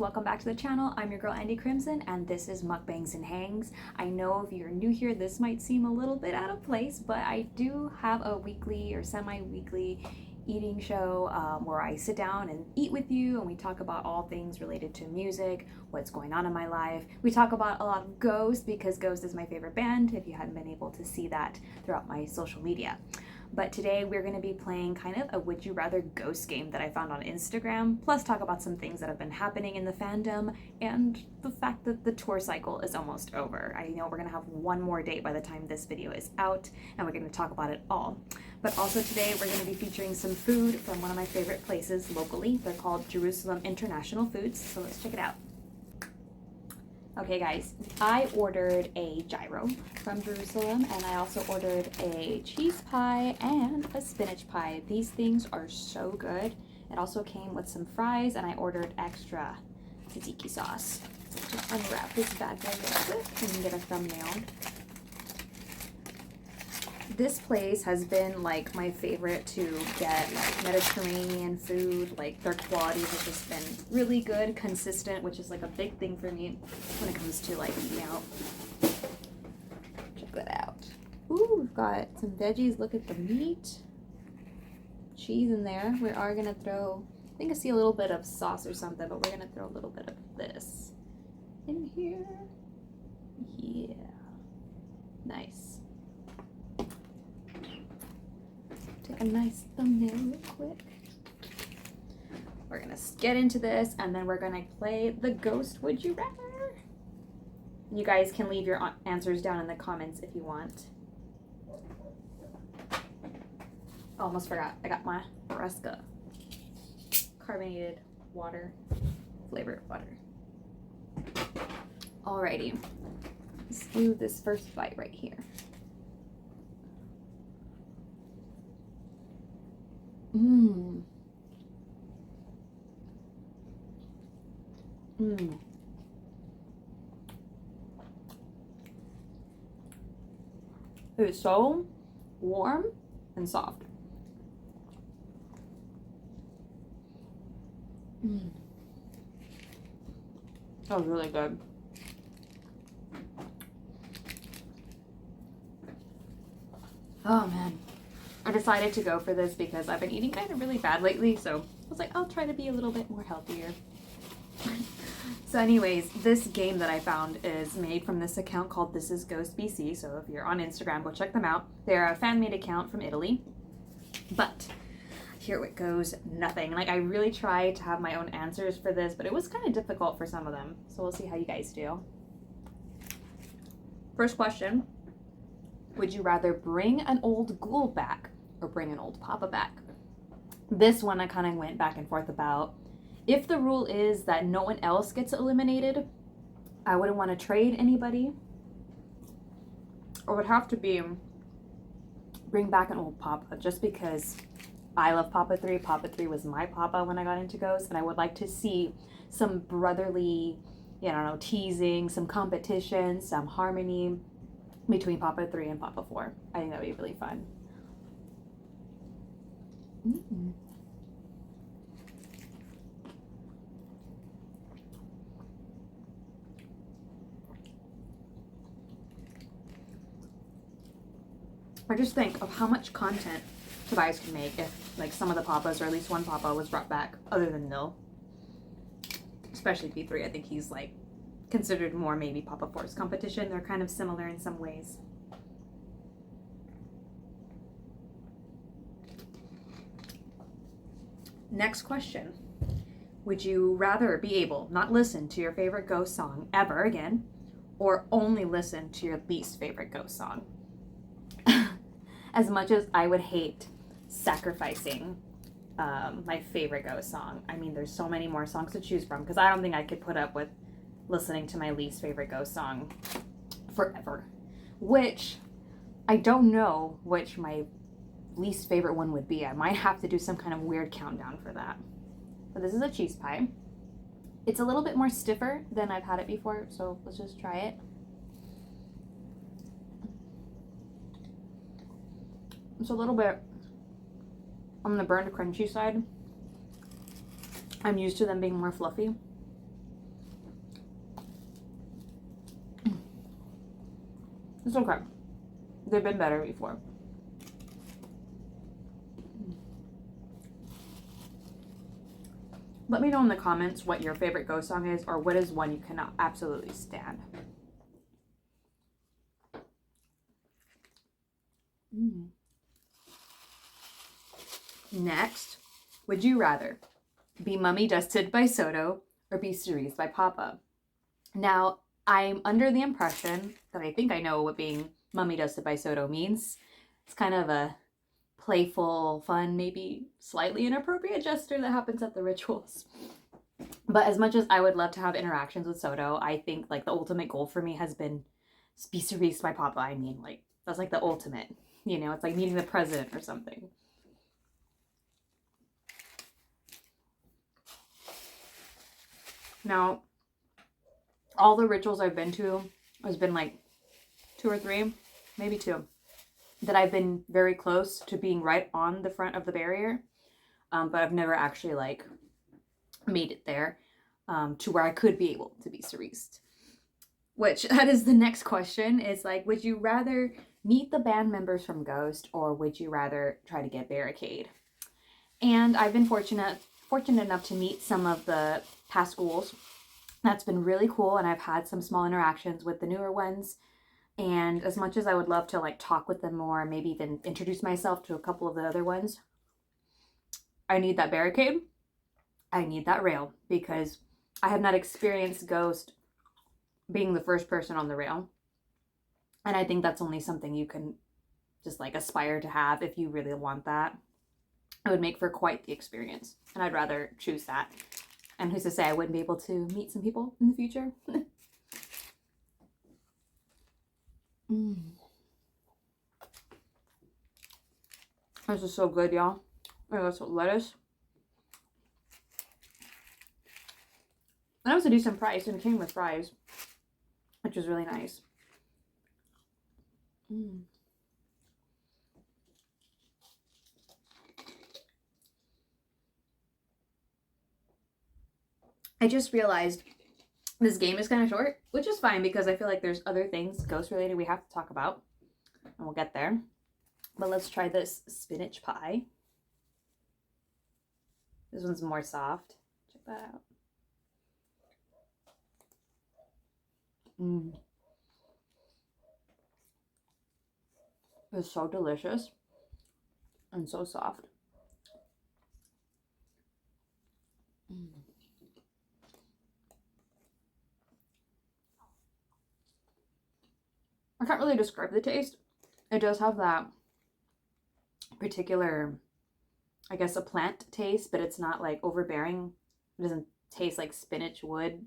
welcome back to the channel. I'm your girl Andy Crimson and this is Mukbangs and Hangs. I know if you're new here this might seem a little bit out of place, but I do have a weekly or semi-weekly eating show where I sit down and eat with you and we talk about all things related to music, what's going on in my life. We talk about a lot of Ghost because Ghost is my favorite band, if you hadn't been able to see that throughout my social media. But today we're going to be playing kind of a would you rather ghost game that I found on Instagram, plus talk about some things that have been happening in the fandom and the fact that the tour cycle is almost over. I know we're going to have one more date by the time this video is out and we're going to talk about it all. But also today we're going to be featuring some food from one of my favorite places locally. They're called Jerusalem International Foods, so let's check it out. Okay guys, I ordered a gyro from Jerusalem and I also ordered a cheese pie and a spinach pie. These things are so good. It also came with some fries and I ordered extra tzatziki sauce. So just unwrap this bad boy real quick and get a thumbnail. This place has been like my favorite to get, like Mediterranean food. Like their qualities have just been really good, consistent, which is like a big thing for me when it comes to like eating out. Check that out. Ooh, we've got some veggies. Look at the meat, cheese in there. We are gonna throw, I think I see a little bit of sauce or something, but we're gonna throw a little bit of this in here. Yeah, nice. Take a nice thumbnail real quick. We're gonna get into this and then we're gonna play the Ghost Would You Rather. You guys can leave your answers down in the comments if you want. Almost forgot, I got my Fresca carbonated water, flavored water. Alrighty, let's do this first bite right here. Mmm. Mmm. It is so warm and soft. Mmm. That was really good. Oh man. I decided to go for this because I've been eating kind of really bad lately, so I was like, I'll try to be a little bit more healthier. So anyways, this game that I found is made from this account called thisisghostbc, so if you're on Instagram, go check them out. They're a fan-made account from Italy, but here it goes, nothing. Like, I really tried to have my own answers for this, but it was kind of difficult for some of them, so we'll see how you guys do. First question, would you rather bring an old ghoul back or bring an old papa back? This one I kind of went back and forth about. If the rule is that no one else gets eliminated, I wouldn't want to trade anybody. Or would have to be bring back an old papa, just because I love Papa 3. Papa 3 was my papa when I got into Ghost, and I would like to see some brotherly, you know, teasing, some competition, some harmony between Papa 3 and Papa 4. I think that would be really fun. Mm-hmm. I just think of how much content Tobias could make if like some of the papas, or at least one papa, was brought back other than Nil. Especially P3, I think he's like considered more maybe Papa 4's competition. They're kind of similar in some ways. Next question. Would you rather be able not listen to your favorite Ghost song ever again, or only listen to your least favorite Ghost song? As much as I would hate sacrificing my favorite Ghost song, I mean, there's so many more songs to choose from, because I don't think I could put up with listening to my least favorite Ghost song forever. Which, I don't know which my least favorite one would be. I might have to do some kind of weird countdown for that. But this is a cheese pie. It's a little bit more stiffer than I've had it before, so let's just try it. It's a little bit on the burned crunchy side. I'm used to them being more fluffy. It's okay. They've been better before. Let me know in the comments what your favorite ghost song is, or what is one you cannot absolutely stand. Next, would you rather be mummy dusted by Soto or be cerised by Papa? Now, I'm under the impression that I think I know what being mummy dusted by Soto means. It's kind of a playful, fun, maybe slightly inappropriate gesture that happens at the rituals. But as much as I would love to have interactions with Soto, I think like the ultimate goal for me has been be cerised by Papa. I mean, like, that's like the ultimate, you know, it's like meeting the president or something. Now, all the rituals I've been to has been like 2 or 3, maybe 2, that I've been very close to being right on the front of the barrier, but I've never actually like made it there to where I could be able to be cerised. Which, that is the next question, is like, would you rather meet the band members from Ghost, or would you rather try to get Barricade? And I've been fortunate enough to meet some of the past ghouls. That's been really cool, and I've had some small interactions with the newer ones. And as much as I would love to like talk with them more, maybe even introduce myself to a couple of the other ones, I need that barricade. I need that rail, because I have not experienced Ghost being the first person on the rail. And I think that's only something you can just like aspire to have if you really want that. It would make for quite the experience, and I'd rather choose that. And who's to say I wouldn't be able to meet some people in the future? This is so good, y'all. I got some lettuce. And that was a decent price, and it came with fries, which was really nice. I just realized this game is kind of short, which is fine, because I feel like there's other things ghost related we have to talk about, and we'll get there. But let's try this spinach pie. This one's more soft. Check that out. It's so delicious and so soft. I can't really describe the taste. It does have that particular, I guess, a plant taste, but it's not like overbearing. It doesn't taste like spinach would.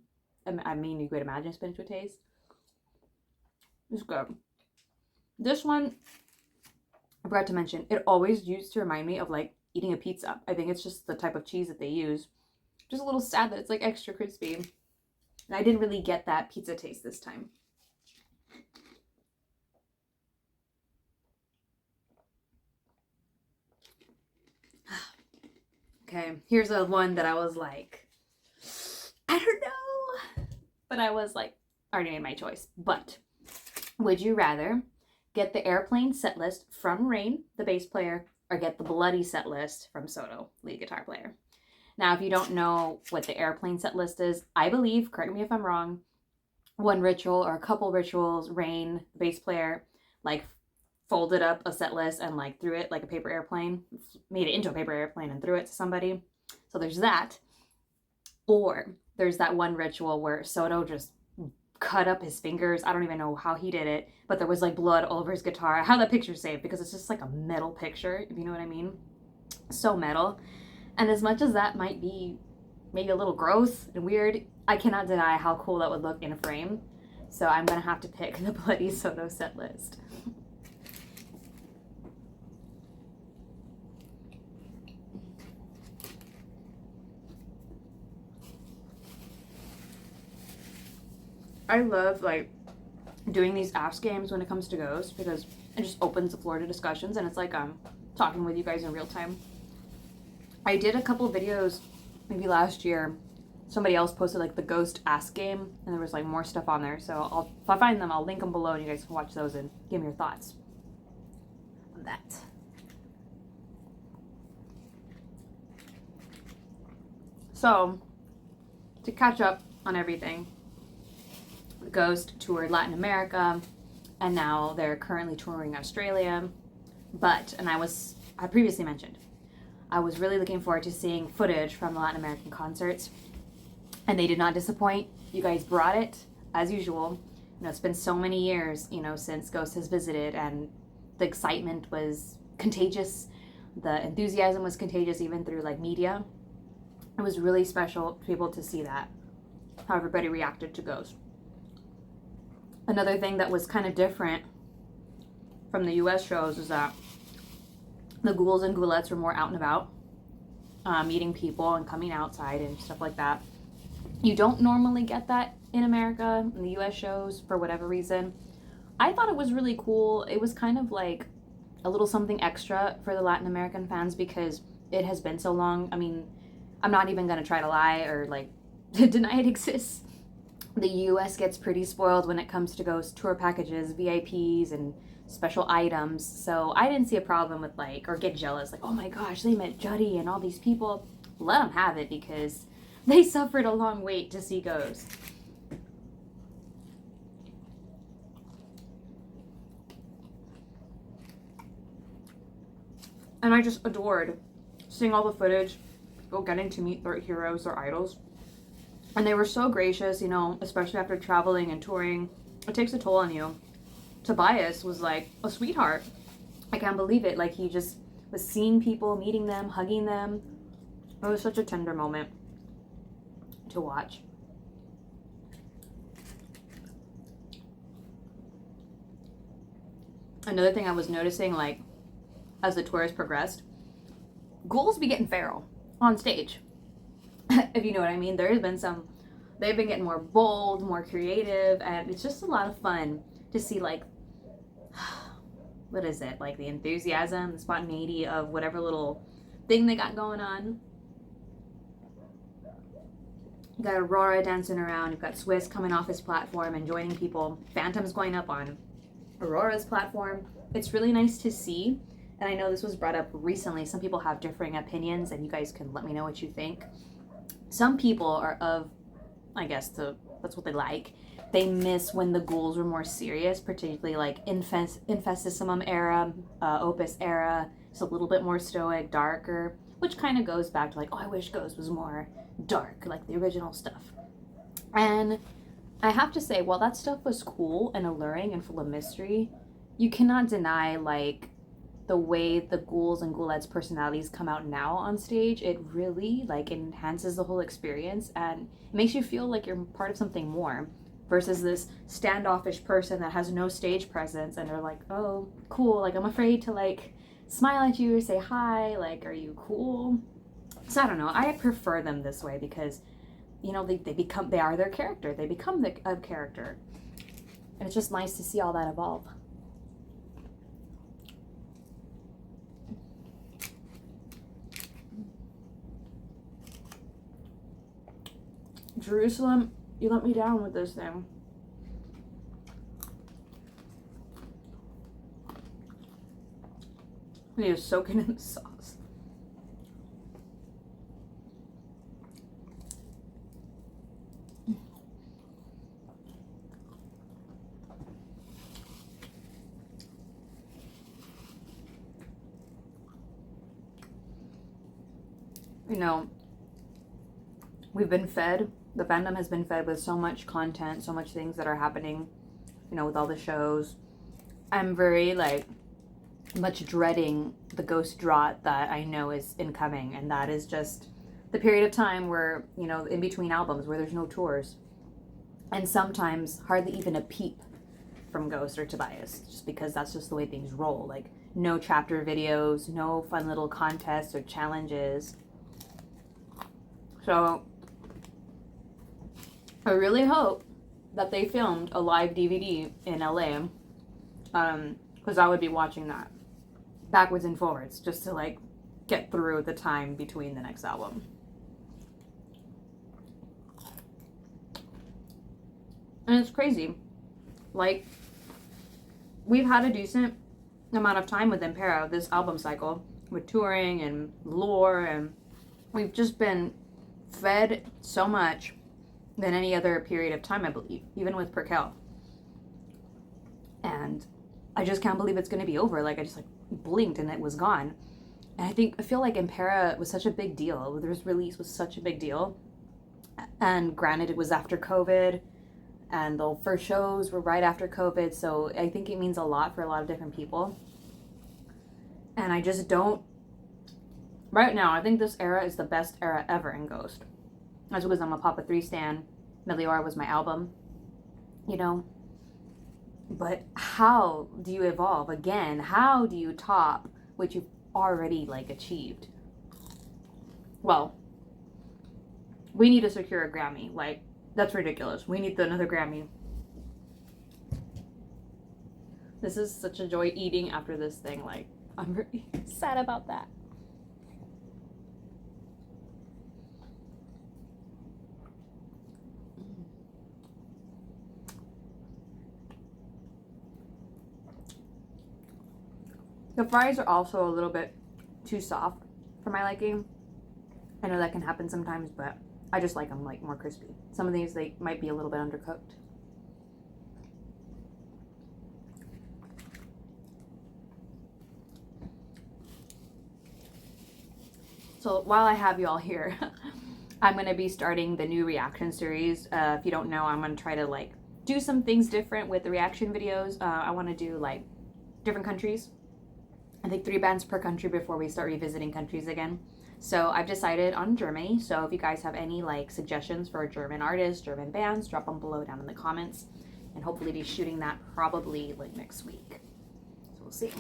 I mean, you could imagine spinach would taste. It's good. This one, I forgot to mention, it always used to remind me of like eating a pizza. I think it's just the type of cheese that they use. Just a little sad that it's like extra crispy. And I didn't really get that pizza taste this time. Okay, here's a one that I was like, I don't know. But I was like, I already made my choice. But would you rather get the Airplane set list from Rain, the bass player, or get the Bloody set list from Soto, lead guitar player? Now, if you don't know what the Airplane set list is, I believe, correct me if I'm wrong, one ritual or a couple rituals, Rain, the bass player, like folded up a set list and like threw it like a paper airplane, made it into a paper airplane and threw it to somebody. So there's that. Or there's that one ritual where Soto just cut up his fingers. I don't even know how he did it, but there was like blood all over his guitar. I have that picture saved because it's just like a metal picture, if you know what I mean. So metal. And as much as that might be maybe a little gross and weird, I cannot deny how cool that would look in a frame. So I'm gonna have to pick the Bloody Soto set list. I love like doing these Ask games when it comes to Ghost, because it just opens the floor to discussions, and it's like I'm talking with you guys in real time. I did a couple videos maybe last year somebody else posted like the Ghost Ask game, and there was like more stuff on there. So if I find them, I'll link them below, and you guys can watch those and give me your thoughts on that. So, to catch up on everything, Ghost toured Latin America, and now they're currently touring Australia. But, and I previously mentioned, I was really looking forward to seeing footage from the Latin American concerts, and they did not disappoint. You guys brought it, as usual. You know, it's been so many years, you know, since Ghost has visited, and the excitement was contagious. The enthusiasm was contagious, even through like media. It was really special to be able to see that, how everybody reacted to Ghost. Another thing that was kind of different from the US shows is that the ghouls and ghoulettes were more out and about, meeting people and coming outside and stuff like that. You don't normally get that in America, in the US shows, for whatever reason. I thought it was really cool. It was kind of like a little something extra for the Latin American fans because it has been so long. I mean, I'm not even going to try to lie or like deny it exists. The US gets pretty spoiled when it comes to Ghost tour packages, VIPs, and special items. So I didn't see a problem with like, or get jealous, like, oh my gosh, they met Juddy and all these people. Let them have it because they suffered a long wait to see Ghost. And I just adored seeing all the footage, people getting to meet their heroes, their idols. And they were so gracious, you know, especially after traveling and touring. It takes a toll on you. Tobias was like a sweetheart. I can't believe it. Like, he just was seeing people, meeting them, hugging them. It was such a tender moment to watch. Another thing I was noticing, like, as the tours progressed, ghouls be getting feral on stage. If you know what I mean. There has been some, they've been getting more bold, more creative, and it's just a lot of fun to see, like, what is it, like the enthusiasm, the spontaneity of whatever little thing they got going on. You got Aurora dancing around, you've got Swiss coming off his platform and joining people, Phantom's going up on Aurora's platform. It's really nice to see, and I know this was brought up recently. Some people have differing opinions, and you guys can let me know what you think. Some people are of, I guess that's what they like. They miss when the ghouls were more serious, particularly like Infestissimum era, Opus era. It's a little bit more stoic, darker, which kind of goes back to like, oh, I wish Ghost was more dark, like the original stuff. And I have to say, while that stuff was cool and alluring and full of mystery, you cannot deny like the way the ghouls and ghoulettes' personalities come out now on stage. It really like enhances the whole experience and it makes you feel like you're part of something more versus this standoffish person that has no stage presence and they're like, oh, cool, like I'm afraid to like smile at you or say hi, like, are you cool? So I don't know, I prefer them this way because, you know, they are their character, they become a character, and it's just nice to see all that evolve. Jerusalem, you let me down with this thing. I need to soak it in the sauce. You know, we've been fed, the fandom has been fed with so much content, so much things that are happening, you know, with all the shows. I'm very, like, much dreading the Ghost drought that I know is incoming, and that is just the period of time where, you know, in between albums where there's no tours, and sometimes hardly even a peep from Ghost or Tobias, just because that's just the way things roll. Like, no chapter videos, no fun little contests or challenges. So I really hope that they filmed a live DVD in LA, because I would be watching that backwards and forwards just to like get through the time between the next album. And it's crazy. Like, we've had a decent amount of time with Impera, this album cycle, with touring and lore, and we've just been fed so much than any other period of time, I believe, even with Perkel. And I just can't believe it's going to be over. Like, I just like blinked and it was gone. And I feel like Impera was such a big deal. This release was such a big deal. And granted, it was after COVID, and the first shows were right after COVID, so I think it means a lot for a lot of different people. And I just don't, right now, I think this era is the best era ever in Ghost. That's because I'm a Papa 3 stan. Meliora was my album, you know? But how do you evolve again? How do you top what you've already, like, achieved? Well, we need to secure a Grammy. Like, that's ridiculous. We need another Grammy. This is such a joy eating after this thing. Like, I'm really sad about that. The fries are also a little bit too soft for my liking. I know that can happen sometimes, but I just like them like more crispy. Some of these, they might be a little bit undercooked. So while I have you all here, I'm going to be starting the new reaction series. If you don't know, I'm going to try to like do some things different with the reaction videos. I want to do like different countries. I think 3 bands per country before we start revisiting countries again. So I've decided on Germany. So if you guys have any like suggestions for German artists, German bands, drop them below down in the comments. And hopefully be shooting that probably like next week. So we'll see.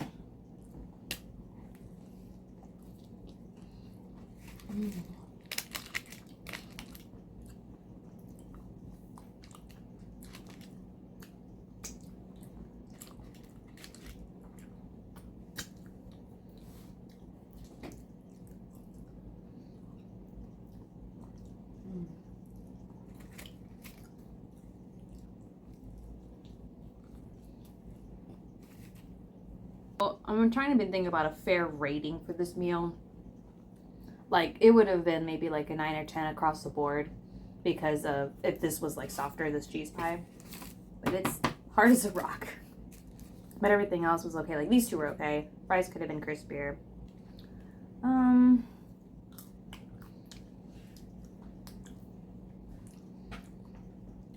Well, I'm trying to think about a fair rating for this meal. Like, it would have been maybe like a 9 or 10 across the board because of if this was like softer, this cheese pie. But it's hard as a rock. But everything else was okay. Like, these two were okay. Fries could have been crispier.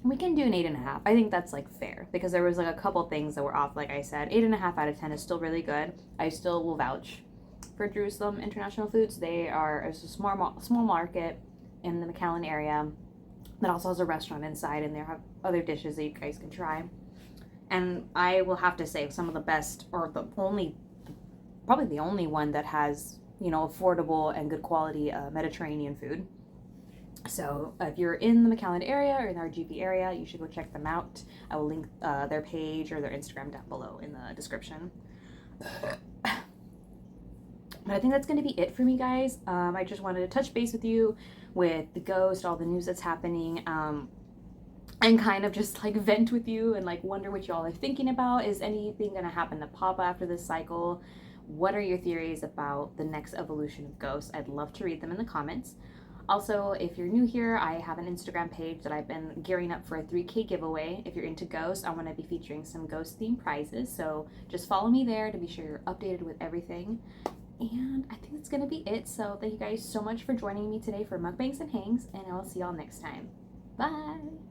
We can do an 8.5. I think that's like fair because there was like a couple things that were off. Like I said, 8.5 out of 10 is still really good. I still will vouch for Jerusalem International Foods. They are a small market in the McAllen area that also has a restaurant inside, and they have other dishes that you guys can try. And I will have to say some of the best, or probably the only one that has, you know, affordable and good quality Mediterranean food. So if you're in the McAllen area or in the RGP area, you should go check them out. I will link their page or their Instagram down below in the description. But I think that's going to be it for me, guys. I just wanted to touch base with you with the Ghost, all the news that's happening, and kind of just like vent with you and like wonder what y'all are thinking about. Is anything going to happen to Papa after this cycle? What are your theories about the next evolution of Ghost? I'd love to read them in the comments. Also, if you're new here, I have an Instagram page that I've been gearing up for a 3K giveaway. If you're into Ghost, I'm going to be featuring some Ghost-themed prizes. So just follow me there to be sure you're updated with everything. And I think that's going to be it. So thank you guys so much for joining me today for Mukbangs and Hangs, and I will see y'all next time. Bye!